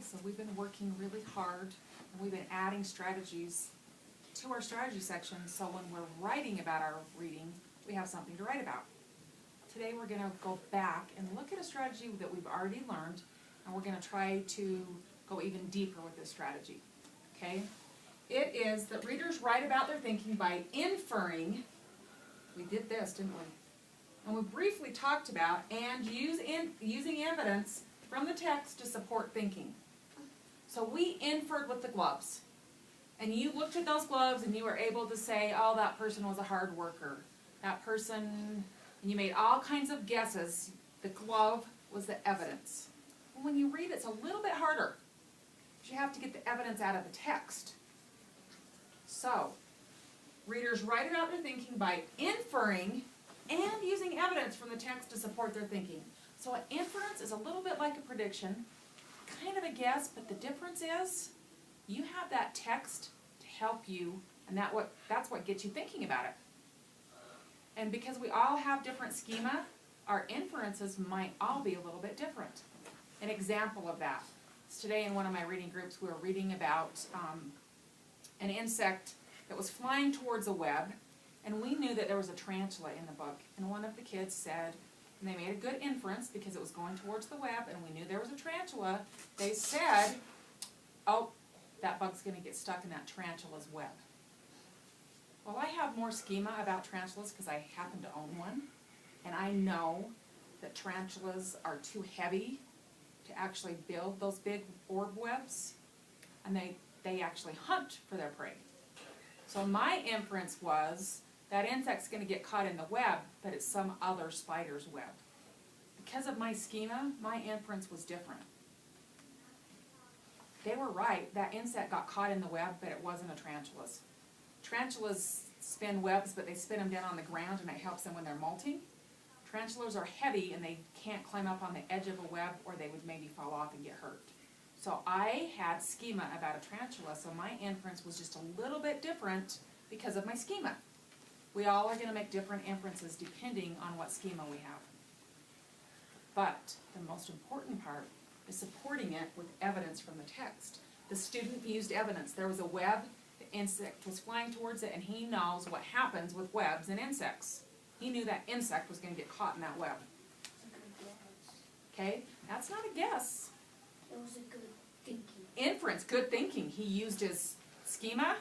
so we've been working really hard, and we've been adding strategies to our strategy section, so when we're writing about our reading, we have something to write about. Today we're going to go back and look at a strategy that we've already learned, and we're going to try to go even deeper with this strategy. Okay? It is that readers write about their thinking by inferring. We did this, didn't we? And we briefly talked about and using evidence from the text to support thinking. So we inferred with the gloves. And you looked at those gloves and you were able to say, oh, that person was a hard worker. That person, and you made all kinds of guesses. The glove was the evidence. And when you read, it's a little bit harder. Because you have to get the evidence out of the text. So, readers write about their thinking by inferring and using evidence from the text to support their thinking. So an inference is a little bit like a prediction, kind of a guess, but the difference is you have that text to help you, and that's what gets you thinking about it. And because we all have different schema, our inferences might all be a little bit different. An example of that is today in one of my reading groups we were reading about an insect that was flying towards a web, and we knew that there was a tarantula in the book. And one of the kids said, and they made a good inference because it was going towards the web, and we knew there was a tarantula. They said, oh, that bug's going to get stuck in that tarantula's web. Well, I have more schema about tarantulas because I happen to own one, and I know that tarantulas are too heavy to actually build those big orb webs, and they actually hunt for their prey. So my inference was that insect's going to get caught in the web, but it's some other spider's web. Because of my schema, my inference was different. They were right. That insect got caught in the web, but it wasn't a tarantula's. Tarantulas spin webs, but they spin them down on the ground, and it helps them when they're molting. Tarantulas are heavy, and they can't climb up on the edge of a web, or they would maybe fall off and get hurt. So I had schema about a tarantula, so my inference was just a little bit different because of my schema. We all are going to make different inferences depending on what schema we have. But the most important part is supporting it with evidence from the text. The student used evidence. There was a web, the insect was flying towards it, and he knows what happens with webs and insects. He knew that insect was going to get caught in that web. Okay? That's not a guess. It was a good thinking. Inference, good thinking. He used his schema,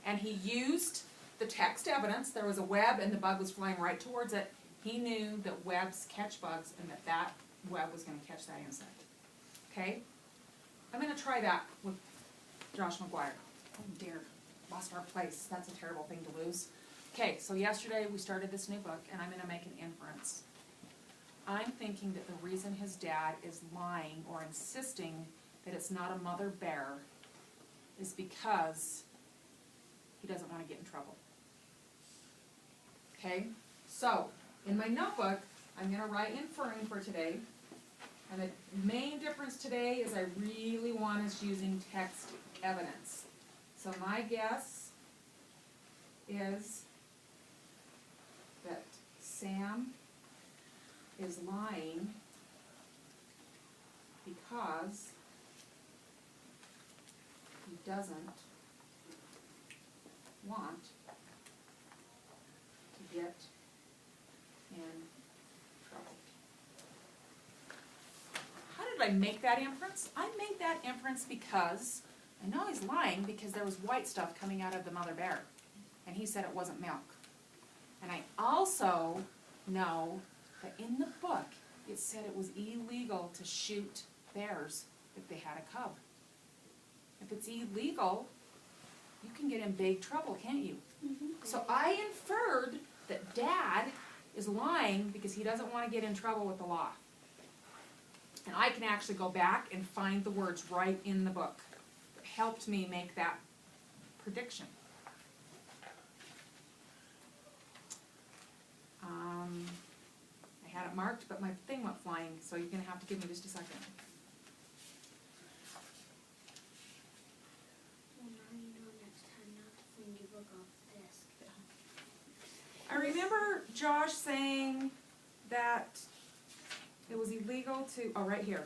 and he used the text evidence. There was a web, and the bug was flying right towards it. He knew that webs catch bugs, and that web was going to catch that insect. Okay? I'm going to try that with Josh McGuire. Oh dear, lost our place. That's a terrible thing to lose. Okay, so yesterday we started this new book, and I'm going to make an inference. I'm thinking that the reason his dad is lying or insisting that it's not a mother bear is because he doesn't want to get in trouble. Okay? So, in my notebook, I'm going to write inferring for today. And the main difference today is I really want us using text evidence. So my guess is that Sam is lying because he doesn't want to get in trouble. How did I make that inference? I made that inference because I know he's lying because there was white stuff coming out of the mother bear, and he said it wasn't milk. And I also know that in the book, it said it was illegal to shoot bears if they had a cub. If it's illegal, you can get in big trouble, can't you? Mm-hmm. So I inferred that Dad is lying because he doesn't want to get in trouble with the law. And I can actually go back and find the words right in the book that helped me make that prediction. I had it marked, but my thing went flying, so you're going to have to give me just a second. Well, now you know next time not to fling your book off the desk. I remember Josh saying that it was illegal to, oh, right here.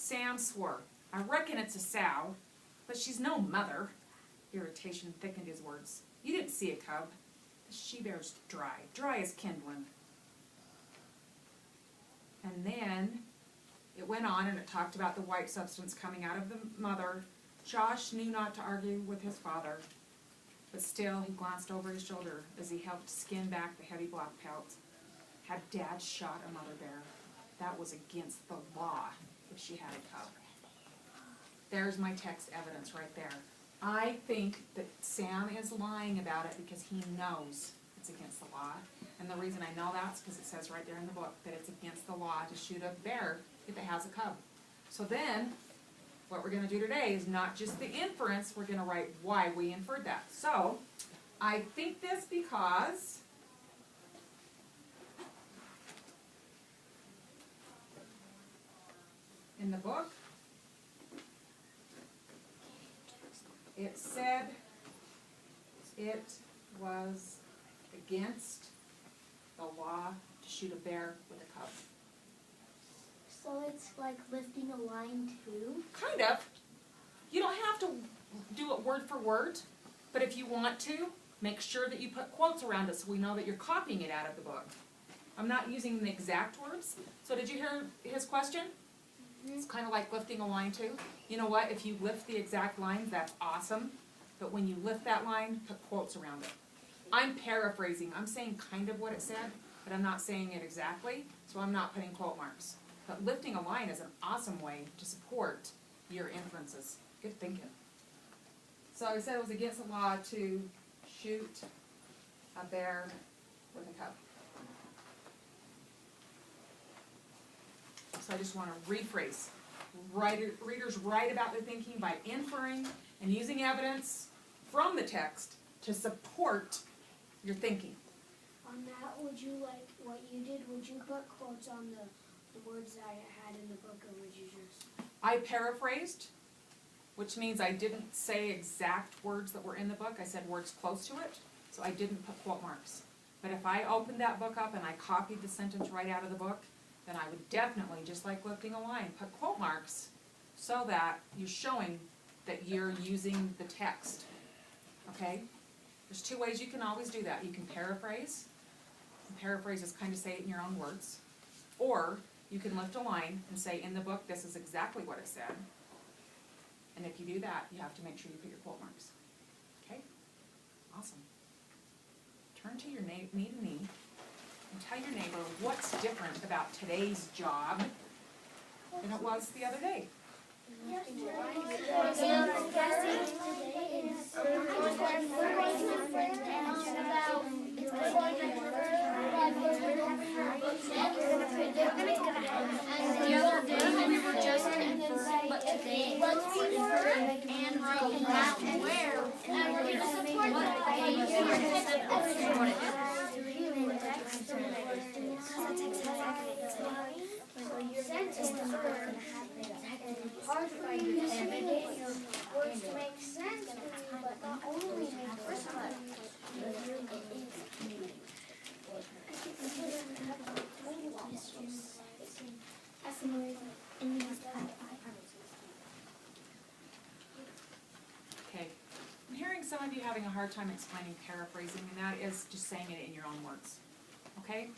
Sam swore, I reckon it's a sow, but she's no mother. Irritation thickened his words. You didn't see a cub. The she-bear's dry as kindling. And then it went on and it talked about the white substance coming out of the mother. Josh knew not to argue with his father, but still he glanced over his shoulder as he helped skin back the heavy black pelt. Had Dad shot a mother bear, that was against the law if she had a cub. There's my text evidence right there. I think that Sam is lying about it because he knows it's against the law. And the reason I know that is because it says right there in the book that it's against the law to shoot a bear if it has a cub. So then, what we're going to do today is not just the inference, we're going to write why we inferred that. So, I think this because in the book, it said it was against the law to shoot a bear with a cub. So it's like lifting a line too? Kind of. You don't have to do it word for word, but if you want to, make sure that you put quotes around it so we know that you're copying it out of the book. I'm not using the exact words. So did you hear his question? It's kind of like lifting a line too. You know what? If you lift the exact lines, that's awesome. But when you lift that line, put quotes around it. I'm paraphrasing. I'm saying kind of what it said, but I'm not saying it exactly, so I'm not putting quote marks. But lifting a line is an awesome way to support your inferences. Good thinking. So I said it was against the law to shoot a bear with a cub. So I just want to rephrase. Readers write about their thinking by inferring and using evidence from the text to support your thinking. On that, would you, like what you did, would you put quotes on the words that I had in the book, or would you just? I paraphrased, which means I didn't say exact words that were in the book. I said words close to it, so I didn't put quote marks. But if I opened that book up and I copied the sentence right out of the book, then I would definitely, just like lifting a line, put quote marks so that you're showing that you're using the text. Okay? There's two ways you can always do that. You can paraphrase. And paraphrase is kind of say it in your own words. Or you can lift a line and say, in the book, this is exactly what it said. And if you do that, you have to make sure you put your quote marks. Okay? Awesome. Turn to your knee to knee and tell your neighbor what's different about today's job than it was the other day. The other day we were just inferring, but today let's infer and write how and where, and we're going to support Hard for you to get your words to make sense to you, but not only make personal. Okay. I'm hearing some of you having a hard time explaining paraphrasing, and that is just saying it in your own words. Okay?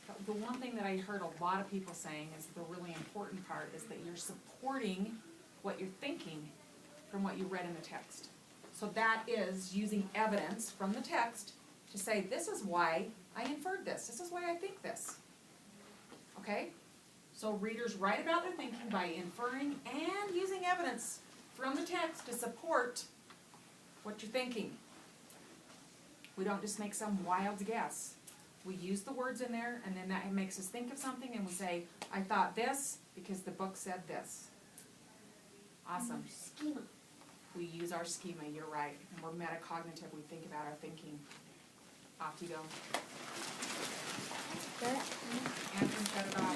But the one thing that I heard a lot of people saying is the really important part is that you're supporting what you're thinking from what you read in the text. So that is using evidence from the text to say, this is why I inferred this. This is why I think this. Okay? So readers write about their thinking by inferring and using evidence from the text to support what you're thinking. We don't just make some wild guess. We use the words in there, and then that makes us think of something, and we say, I thought this because the book said this. Awesome. Schema. We use our schema, you're right. And we're metacognitive, we think about our thinking. Off you go. Anthem, shut it off.